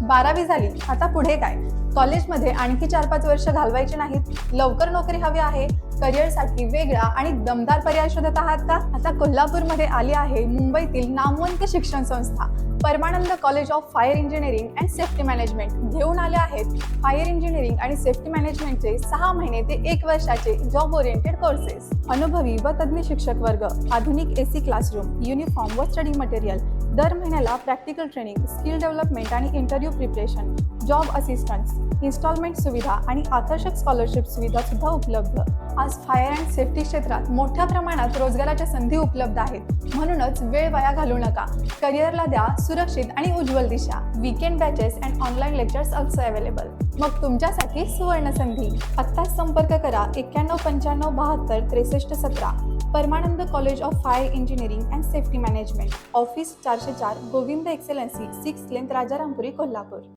12वी झाली, आता पुढे काय? कॉलेजमध्ये आणखी 4-5 वर्ष घालवायची नाहीत? लवकर नोकरी हवी आहे? करिअरसाठी वेगळा आणि दमदार पर्याय शोधत आहात का? आता कोल्हापूरमध्ये आली आहे मुंबईतील नामवंत शिक्षण संस्था Paramanand college of fire engineering and safety management घेऊन आले आहेत फायर इंजिनिअरिंग आणि सेफ्टी मॅनेजमेंटचे 6 महिने ते 1 वर्षाचे जॉब ओरिएंटेड कोर्सेस. अनुभवी व तज्ञ शिक्षक वर्ग, आधुनिक AC क्लासरूम, युनिफॉर्म व स्टडी मटेरियल, दर महिन्याला प्रॅक्टिकल ट्रेनिंग, स्किल डेव्हलपमेंट आणि interview preparation, job assistance, instalment सुविधा आणि आकर्षक स्कॉलरशिप सुविधा सुद्धा उपलब्ध. आज फायर अँड सेफ्टी क्षेत्रात मोठ्या प्रमाणात रोजगाराच्या संधी उपलब्ध आहेत. म्हणूनच वेळ वाया घालवू नका. करिअरला द्या सुरक्षित आणि उज्ज्वल दिशा. Weekend batches and online lectures also available. मग तुमच्यासाठी सुवर्ण संधी. आत्ताच संपर्क करा 9195726317. Paramanand college of fire engineering and safety management, office 404, Govind excellency, 6 lane, Rajarampuri, Kolhapur.